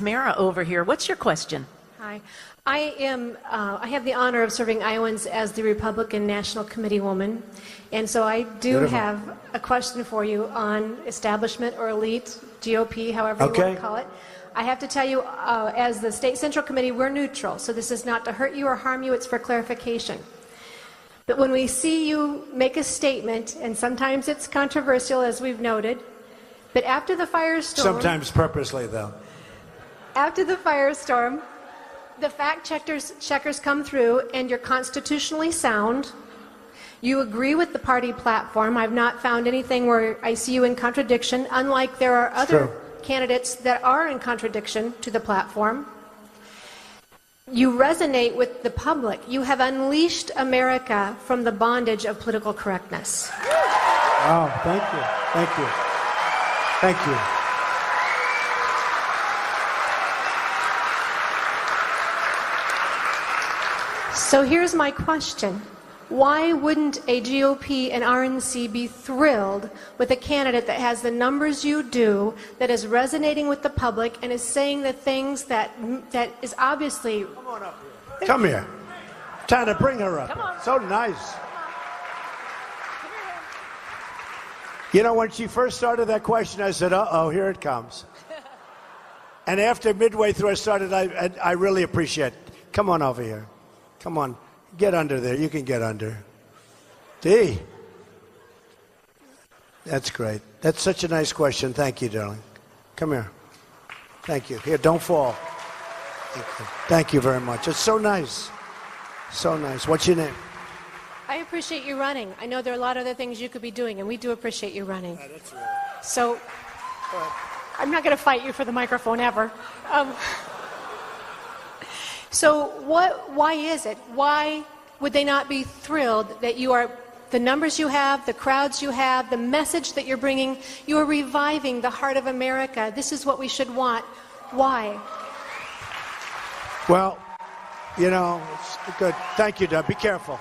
Tamara over here. What's your question? Hi. I have the honor of serving Iowans as the Republican National Committee woman. And so I do have a question for you on establishment or elite, GOP, however you want to call it. I have to tell you, as the State Central Committee, we're neutral. So this is not to hurt you or harm you, it's for clarification. But when we see you make a statement, and sometimes it's controversial, as we've noted, but after the firestorm... Sometimes purposely, though. After the firestorm, the fact checkers come through, and you're constitutionally sound. You agree with the party platform. I've not found anything where I see you in contradiction, unlike there are other candidates that are in contradiction to the platform. You resonate with the public. You have unleashed America from the bondage of political correctness. Oh, thank you. Thank you. Thank you. So here's my question. Why wouldn't a GOP and RNC be thrilled with a candidate that has the numbers you do, that is resonating with the public, and is saying the things that is obviously... Come on up here. Come here. Trying to bring her up. Come on. So nice. You know, when she first started that question, I said, uh-oh, here it comes. And after midway through I started, I really appreciate it. Come on over here. Come on. Get under there. You can get under. Dee. That's great. That's such a nice question. Thank you, darling. Come here. Thank you. Here, don't fall. Thank you. Thank you very much. It's so nice. So nice. What's your name? I appreciate you running. I know there are a lot of other things you could be doing, and we do appreciate you running. That's right. So, I'm not going to fight you for the microphone ever. So why is it? Why would they not be thrilled that you are, the numbers you have, the crowds you have, the message that you're bringing, you are reviving the heart of America. This is what we should want. Why? Well, you know, it's good. Thank you, Doug. Be careful.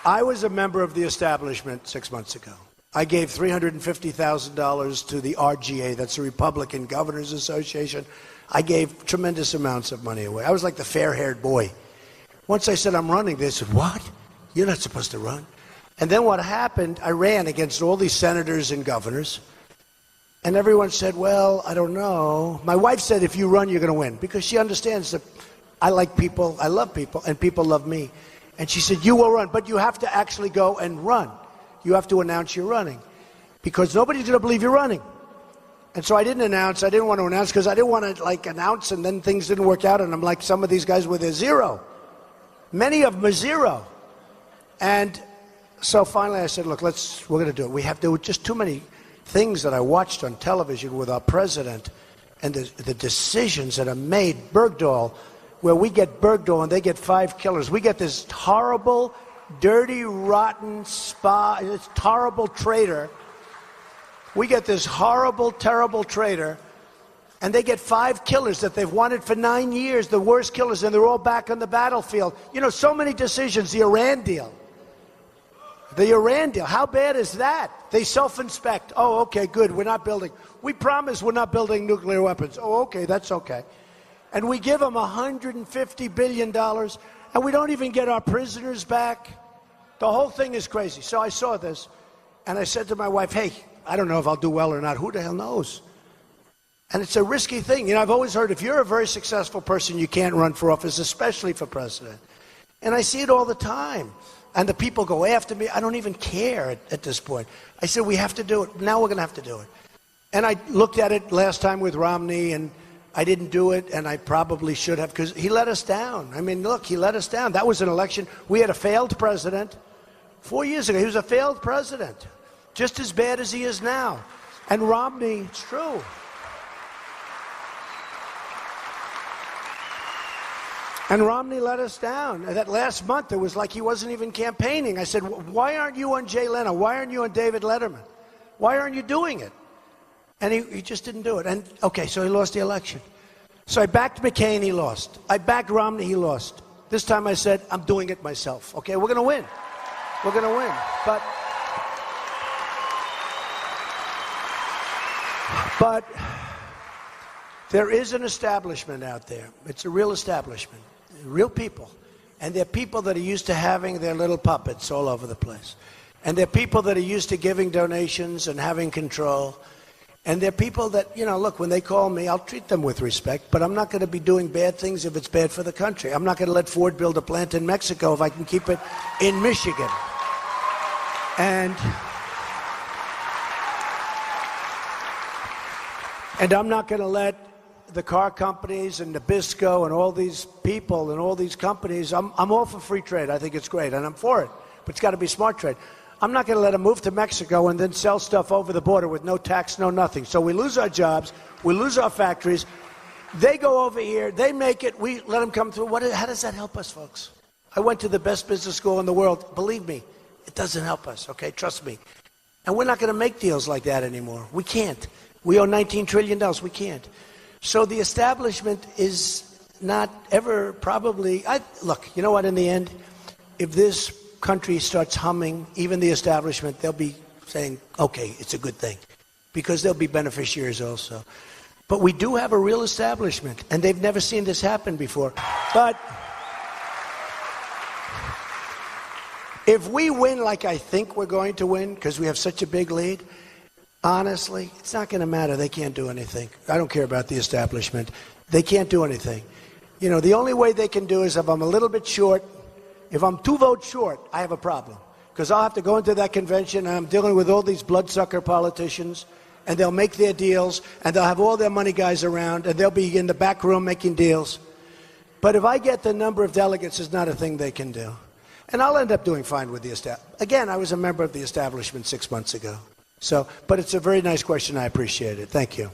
I was a member of the establishment 6 months ago. I gave $350,000 to the RGA, that's the Republican Governors Association. I gave tremendous amounts of money away. I was like the fair-haired boy. Once I said, I'm running, they said, what? You're not supposed to run. And then what happened, I ran against all these senators and governors. And everyone said, well, I don't know. My wife said, if you run, you're going to win. Because she understands that I like people, I love people, and people love me. And she said, you will run, but you have to actually go and run. You have to announce you're running, because nobody's going to believe you're running. And so I didn't announce. I didn't want to announce because I didn't want to like announce and then things didn't work out. And I'm like some of these guys with a zero. Many of them are zero. And so finally I said, look, we're going to do it. There were just too many things that I watched on television with our president and the decisions that are made. Bergdahl, where we get Bergdahl and they get 5 killers. We get this horrible, dirty, rotten this horrible traitor. We get this horrible, terrible traitor, and they get 5 killers that they've wanted for 9 years, the worst killers, and they're all back on the battlefield. You know, so many decisions. The Iran deal. The Iran deal. How bad is that? They self-inspect. Oh, okay, good. We're not building. We promise we're not building nuclear weapons. Oh, okay, that's okay. And we give them $150 billion, and we don't even get our prisoners back. The whole thing is crazy. So I saw this, and I said to my wife, hey, I don't know if I'll do well or not. Who the hell knows? And it's a risky thing. You know, I've always heard if you're a very successful person, you can't run for office, especially for president. And I see it all the time. And the people go after me. I don't even care at this point. I said, we have to do it. Now we're going to have to do it. And I looked at it last time with Romney, and I didn't do it, and I probably should have, because he let us down. I mean, look, he let us down. That was an election. We had a failed president. 4 years ago, he was a failed president. Just as bad as he is now. And Romney, it's true. And Romney let us down. That last month, it was like he wasn't even campaigning. I said, why aren't you on Jay Leno? Why aren't you on David Letterman? Why aren't you doing it? And he just didn't do it. And, okay, so he lost the election. So I backed McCain, he lost. I backed Romney, he lost. This time I said, I'm doing it myself. Okay, we're going to win. We're going to win. But But there is an establishment out there. It's a real establishment, real people. And they're people that are used to having their little puppets all over the place. And they're people that are used to giving donations and having control. And they're people that, look, when they call me, I'll treat them with respect, but I'm not going to be doing bad things if it's bad for the country. I'm not going to let Ford build a plant in Mexico if I can keep it in Michigan. And I'm not going to let the car companies and Nabisco and all these people and all these companies, I'm all for free trade. I think it's great, and I'm for it. But it's got to be smart trade. I'm not going to let them move to Mexico and then sell stuff over the border with no tax, no nothing. So we lose our jobs, we lose our factories. They go over here, they make it, we let them come through. How does that help us, folks? I went to the best business school in the world. Believe me, it doesn't help us, okay? Trust me. And we're not going to make deals like that anymore. We can't. We owe $19 trillion. We can't. So the establishment is not ever probably... Look, you know what, in the end, if this country starts humming, even the establishment, they'll be saying, okay, it's a good thing, because they'll be beneficiaries also. But we do have a real establishment, and they've never seen this happen before. But if we win like I think we're going to win, because we have such a big lead, honestly, it's not going to matter. They can't do anything. I don't care about the establishment. They can't do anything. The only way they can do is if I'm a little bit short. If I'm 2 votes short, I have a problem, because I'll have to go into that convention, and I'm dealing with all these bloodsucker politicians, and they'll make their deals, and they'll have all their money guys around, and they'll be in the back room making deals. But if I get the number of delegates, it's not a thing they can do. And I'll end up doing fine with the establishment. Again, I was a member of the establishment 6 months ago. But it's a very nice question. I appreciate it. Thank you.